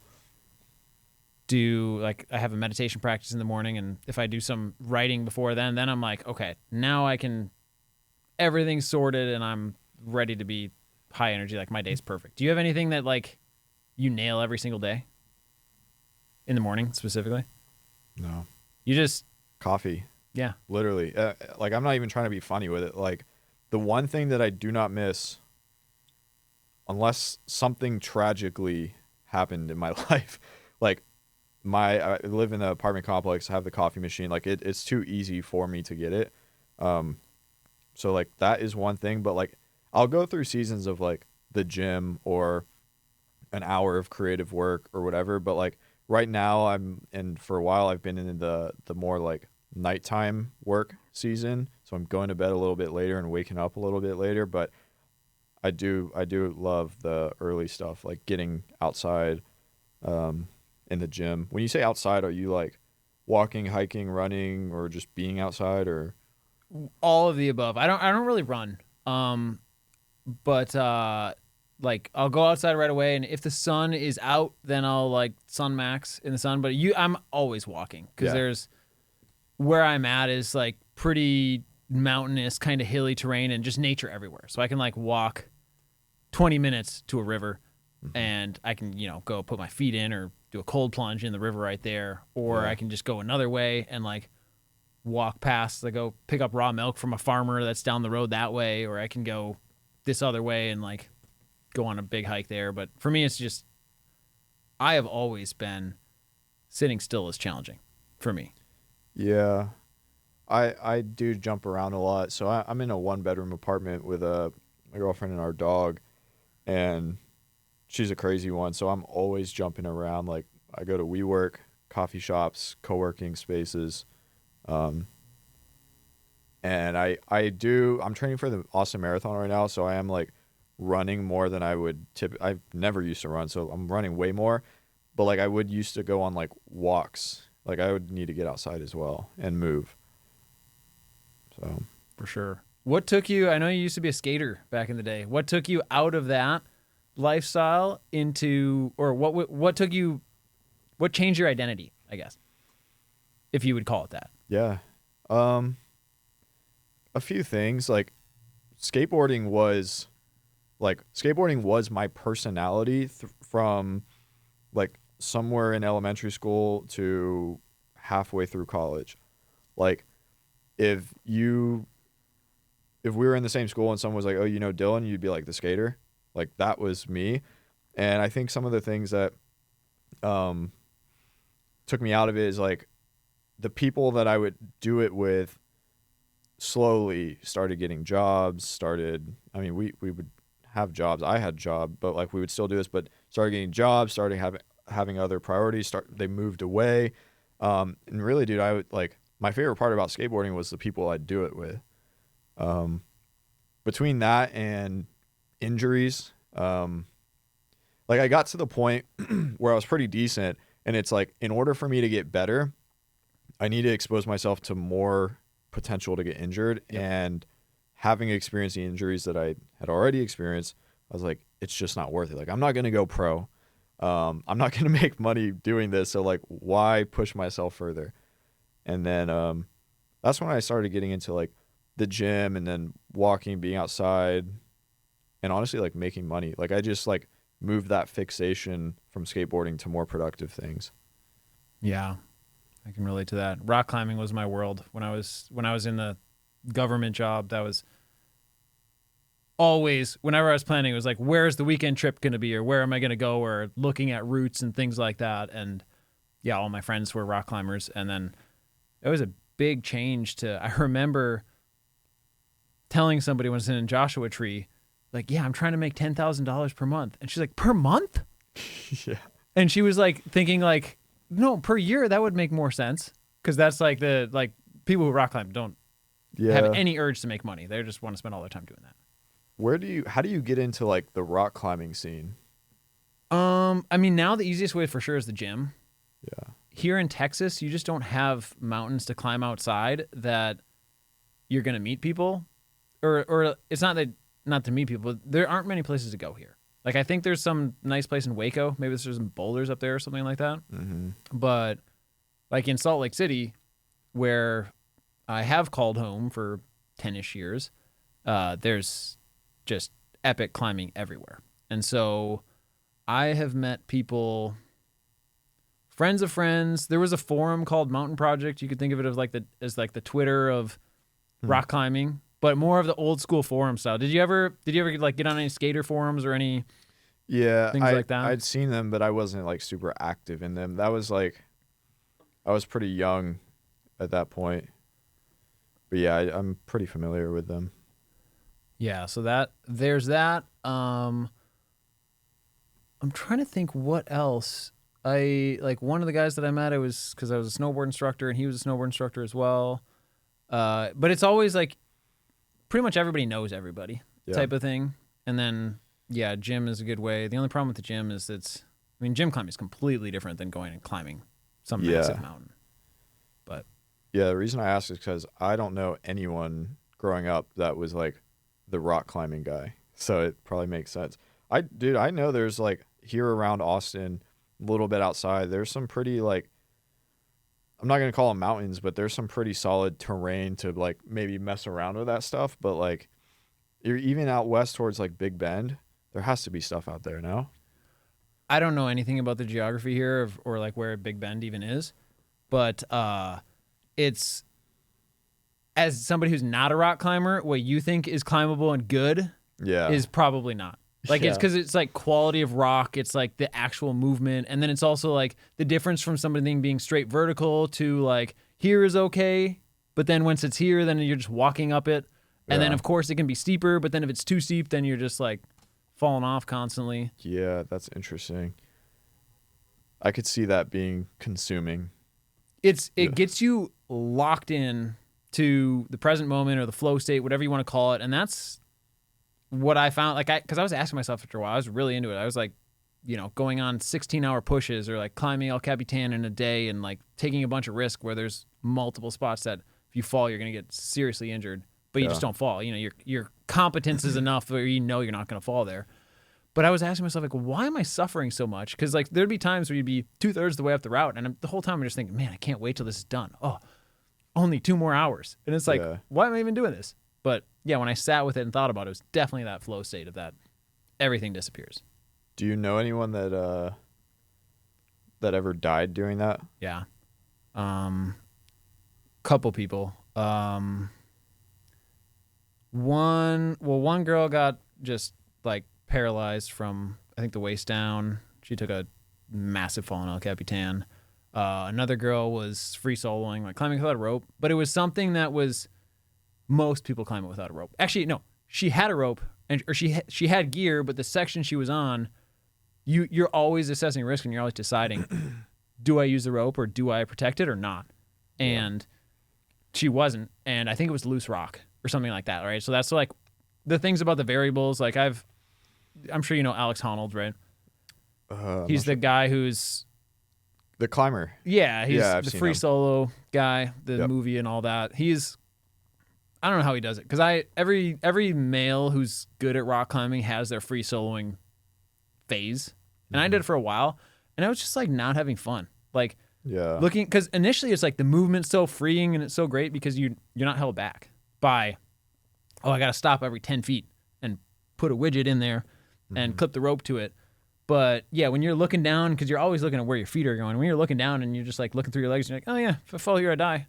do like, I have a meditation practice in the morning, and if I do some writing before then I'm like, okay, now everything's sorted and I'm ready to be high energy. Like my day's perfect. Do you have anything that like you nail every single day in the morning specifically? No. You just coffee. Yeah. Literally. Like I'm not even trying to be funny with it. Like the one thing that I do not miss, unless something tragically happened in my life, like I live in an apartment complex, I have the coffee machine. Like it's too easy for me to get it. So like that is one thing, but like I'll go through seasons of like the gym or an hour of creative work or whatever. But like right now and for a while I've been in the more like nighttime work season. So I'm going to bed a little bit later and waking up a little bit later. But I do love the early stuff, like getting outside, in the gym. When you say outside, are you like walking, hiking, running, or just being outside, or all of the above? I don't really run. But like I'll go outside right away, and if the sun is out, then I'll like sun max in the sun. But I'm always walking, because there's where I'm at is like pretty mountainous, kind of hilly terrain, and just nature everywhere. So I can like walk 20 minutes to a river, and I can go put my feet in or do a cold plunge in the river right there, or I can just go another way and like walk past, like go pick up raw milk from a farmer that's down the road that way, or I can go this other way and like go on a big hike there. But for me, it's just I have always been sitting still is challenging for me. Yeah. I do jump around a lot. So I'm in a 1-bedroom apartment with my girlfriend and our dog, and she's a crazy one. So I'm always jumping around. Like I go to WeWork, coffee shops, co-working spaces. And I'm training for the Austin Marathon right now. So I am like running more than I would I've never used to run. So I'm running way more, but like I would used to go on like walks. Like I would need to get outside as well and move. So For sure. What took you, I know you used to be a skater back in the day. What took you out of that lifestyle into, or what changed your identity, I guess, if you would call it that? yeah. A few things like skateboarding was my personality from like somewhere in elementary school to halfway through college. Like if we were in the same school and someone was like, "Oh, you know Dylan," you'd be like the skater. Like that was me. And I think some of the things that took me out of it is like the people that I would do it with slowly started getting jobs, I mean, we would have jobs. I had a job, but like we would still do this, but started getting jobs, starting having other priorities, they moved away. And really, dude, I would like, my favorite part about skateboarding was the people I'd do it with. Between that and injuries, like I got to the point where I was pretty decent, and it's like, in order for me to get better, I need to expose myself to more potential to get injured. Yep. And having experienced the injuries that I had already experienced, I was like, it's just not worth it. Like, I'm not going to go pro. I'm not going to make money doing this. So like, why push myself further? And then that's when I started getting into like the gym and then walking, being outside, and honestly like making money. Like I just like moved that fixation from skateboarding to more productive things. Yeah, I can relate to that. Rock climbing was my world when I was in the government job. That was always, whenever I was planning, it was like, where's the weekend trip going to be, or where am I going to go, or looking at routes and things like that. And yeah, all my friends were rock climbers. And then it was a big change to, I remember telling somebody when I was in Joshua Tree, like, yeah, I'm trying to make $10,000 per month. And she's like, per month? Yeah. And she was like thinking like, no, per year, that would make more sense. Cause that's like people who rock climb don't have any urge to make money. They just want to spend all their time doing that. How do you get into like the rock climbing scene? I mean, now the easiest way for sure is the gym. Yeah. Here in Texas, you just don't have mountains to climb outside that you're going to meet people, or it's not to meet people. But there aren't many places to go here. Like I think there's some nice place in Waco. Maybe there's some boulders up there or something like that. Mm-hmm. But like in Salt Lake City, where I have called home for 10-ish years, there's just epic climbing everywhere. And so I have met people, friends of friends. There was a forum called Mountain Project. You could think of it as like the Twitter of rock climbing, but more of the old school forum style. Did you ever like get on any skater forums or any things like that? I'd seen them, but I wasn't like super active in them. That was like, I was pretty young at that point. But yeah, I'm pretty familiar with them. Yeah, so there's that. I'm trying to think what else. One of the guys that I met, it was because I was a snowboard instructor and he was a snowboard instructor as well. But it's always like pretty much everybody knows everybody type of thing. And then, yeah, gym is a good way. The only problem with the gym is gym climbing is completely different than going and climbing some massive mountain. But yeah, the reason I asked is because I don't know anyone growing up that was like the rock climbing guy. So it probably makes sense. I know there's like here around Austin, a little bit outside, there's some pretty like, I'm not going to call them mountains, but there's some pretty solid terrain to like maybe mess around with that stuff. But like you're even out west towards like Big Bend, there has to be stuff out there now. I don't know anything about the geography here or like where Big Bend even is, but it's, as somebody who's not a rock climber, what you think is climbable and good is probably not. Like it's Yeah. because it's like quality of rock. It's like the actual movement. And then it's also like the difference from something being straight vertical to like here is okay. But then once it's here, then you're just walking up it. And then Yeah. of course it can be steeper. But then if it's too steep, then you're just like falling off constantly. Yeah, that's interesting. I could see that being consuming. It Yeah. gets you locked in to the present moment or the flow state, whatever you want to call it. And that's what I found. Like because I was asking myself after a while, I was really into it. I was like, going on 16-hour pushes or like climbing El Capitan in a day and like taking a bunch of risk where there's multiple spots that if you fall, you're going to get seriously injured, but you Yeah. just don't fall. Your competence is enough where you're not going to fall there. But I was asking myself, like, why am I suffering so much? Because like there'd be times where you'd be 2/3 the way up the route, and the whole time I'm just thinking, man, I can't wait till this is done. Oh, only 2 more hours, and it's like, Yeah. why am I even doing this? But yeah, when I sat with it and thought about it, it was definitely that flow state of that everything disappears. Do you know anyone that ever died doing that? Yeah, couple people. One girl got just like paralyzed from I think the waist down. She took a massive fall in El Capitan. Another girl was free soloing, like climbing without a rope, but it was something that was most people climb it without a rope. Actually, no, she had a rope or she had gear, but the section she was on, you're always assessing risk and you're always deciding, do I use the rope or do I protect it or not? And she wasn't, and I think it was loose rock or something like that, right? So that's like the things about the variables. Like I'm sure you know Alex Honnold, right? He's the guy who's the climber. he's I've the seen free him. solo guy, the Yep. movie and all that. I don't know how he does it because every male who's good at rock climbing has their free soloing phase, and I did it for a while, and I was just like not having fun, like Yeah. looking because initially it's like the movement's so freeing and it's so great because you're not held back by I got to stop every 10 feet and put a widget in there and clip the rope to it. But yeah, when you're looking down, because you're always looking at where your feet are going, when you're looking down and you're just like looking through your legs, and you're like, oh yeah, if I fall here, I die.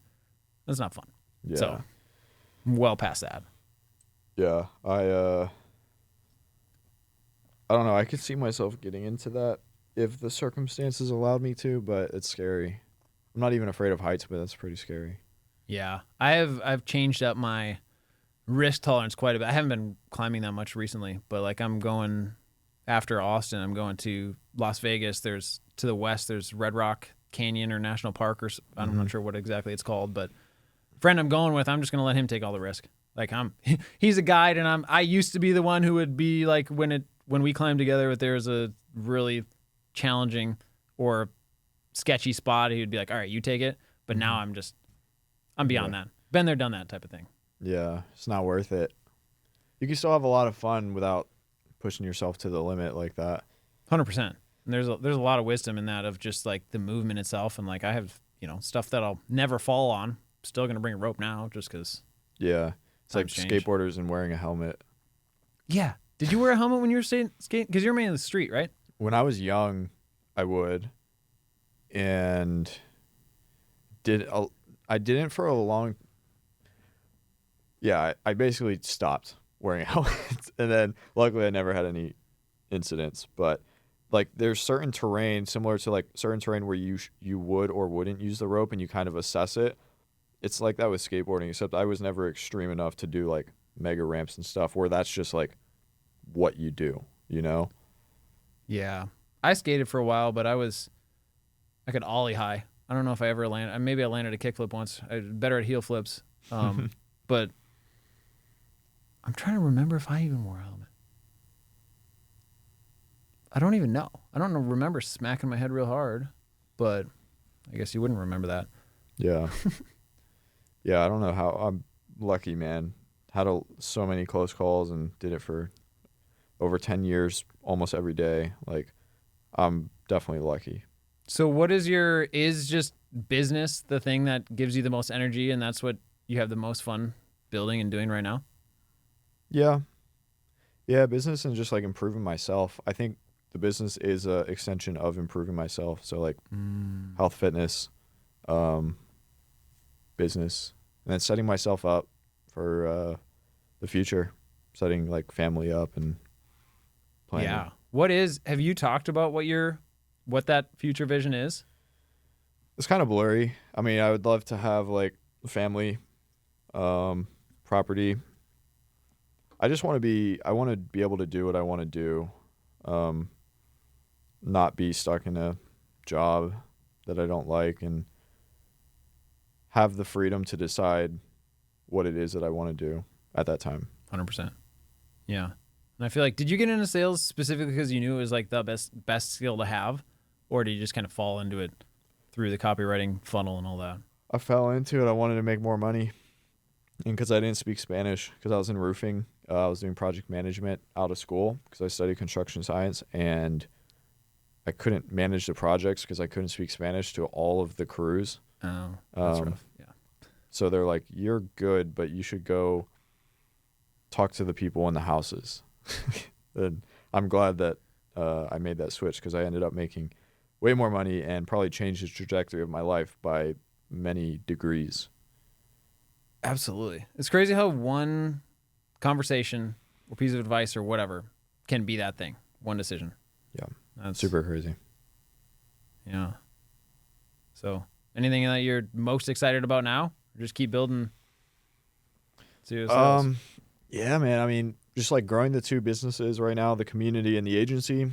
That's not fun. Yeah. So I'm well past that. Yeah. I don't know. I could see myself getting into that if the circumstances allowed me to, but it's scary. I'm not even afraid of heights, but that's pretty scary. Yeah, I've changed up my risk tolerance quite a bit. I haven't been climbing that much recently, but like I'm going after Austin, I'm going to Las Vegas. There's to the west, there's Red Rock Canyon or National Park or I'm not sure what exactly it's called, but friend I'm going with, I'm just gonna let him take all the risk. Like he's a guide, and I used to be the one who would be like when we climbed together, if there's a really challenging or sketchy spot, he would be like, all right, you take it. But now I'm beyond that. Been there, done that type of thing. Yeah. It's not worth it. You can still have a lot of fun without pushing yourself to the limit like that. 100%. And there's a lot of wisdom in that of just like the movement itself, and like I have stuff that I'll never fall on. Still gonna bring a rope now just because. Yeah. It's like Times change. skateboarders and wearing a helmet. Yeah. Did you wear a helmet when you were skating? Because you're man in the street, right? When I was young, I would, and I didn't for a long. Yeah, I basically stopped wearing helmets, and then luckily I never had any incidents. But like, there's certain terrain similar to like certain terrain where you would or wouldn't use the rope, and you kind of assess it. It's like that with skateboarding, except I was never extreme enough to do like mega ramps and stuff where that's just like what you do, you know? Yeah. I skated for a while, but I could ollie high. I don't know if I ever landed. Maybe I landed a kickflip once. I was better at heel flips. But I'm trying to remember if I even wore a helmet. I don't even know. I don't remember smacking my head real hard, but I guess you wouldn't remember that. Yeah. Yeah, I don't know how. I'm lucky, man. Had so many close calls and did it for over 10 years, almost every day. Like, I'm definitely lucky. So what is just business the thing that gives you the most energy, and that's what you have the most fun building and doing right now? Yeah. Yeah, business and just like improving myself. I think the business is a extension of improving myself. So like health, fitness, business, and then setting myself up for the future, setting like family up and planning. Yeah. Have you talked about what that future vision is? It's kind of blurry. I mean, I would love to have like family, property. I want to be able to do what I want to do. Not be stuck in a job that I don't like, and have the freedom to decide what it is that I want to do at that time. 100%. Yeah. And I feel like, did you get into sales specifically because you knew it was like the best skill to have, or did you just kind of fall into it through the copywriting funnel and all that? I fell into it. I wanted to make more money, and because I didn't speak Spanish, because I was in roofing, I was doing project management out of school because I studied construction science, and I couldn't manage the projects because I couldn't speak Spanish to all of the crews. Oh, that's rough. Yeah. So they're like, "You're good, but you should go talk to the people in the houses." And I'm glad that I made that switch, because I ended up making way more money and probably changed the trajectory of my life by many degrees. Absolutely. It's crazy how one conversation or piece of advice or whatever can be that thing. One decision. Yeah. That's Super crazy. Yeah. So anything that you're most excited about now? Or just keep building sales? Yeah, man. I mean, just like growing the two businesses right now, the community and the agency.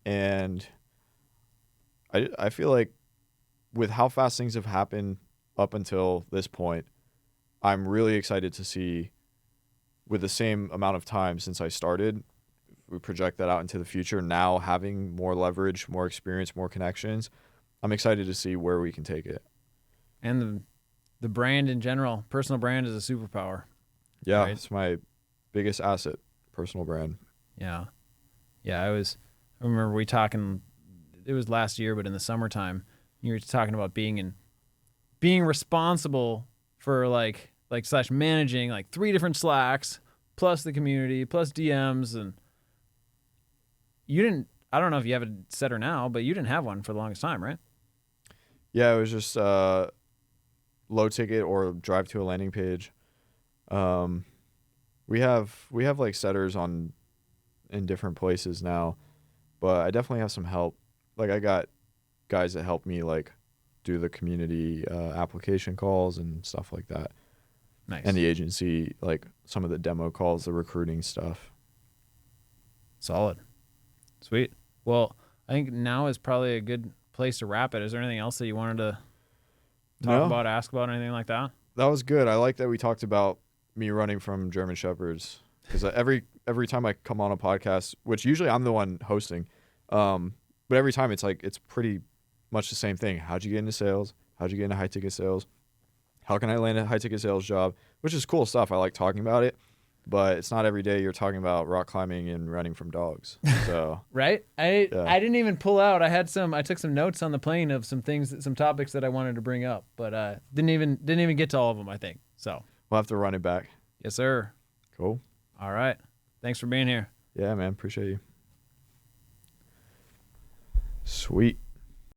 And I feel like with how fast things have happened up until this point, I'm really excited to see, with the same amount of time since I started, we project that out into the future, now having more leverage, more experience, more connections, I'm excited to see where we can take it. And the brand in general, personal brand is a superpower. Yeah, right? It's my biggest asset, personal brand. Yeah. Yeah, I remember we talking, it was last year, but in the summertime, you were talking about being responsible for like / managing like 3 different Slacks plus the community plus DMs, and I don't know if you have a setter now, but you didn't have one for the longest time, right? Yeah, it was just low ticket or drive to a landing page. We have like setters in different places now, but I definitely have some help. Like, I got guys that help me like do the community application calls and stuff like that. Nice. And the agency, like some of the demo calls, the recruiting stuff. Solid. Sweet. Well, I think now is probably a good place to wrap it. Is there anything else that you wanted to talk about, ask about, anything like that? That was good. I like that we talked about me running from German Shepherds, because every time I come on a podcast, which usually I'm the one hosting, but every time it's pretty much the same thing. How'd you get into sales? How'd you get into high ticket sales? How can I land a high ticket sales job? Which is cool stuff. I like talking about it, but it's not every day you're talking about rock climbing and running from dogs. So right? I didn't even pull out. I took some notes on the plane of some topics that I wanted to bring up, but didn't even get to all of them, I think. So we'll have to run it back. Yes, sir. Cool. All right. Thanks for being here. Yeah, man. Appreciate you. Sweet.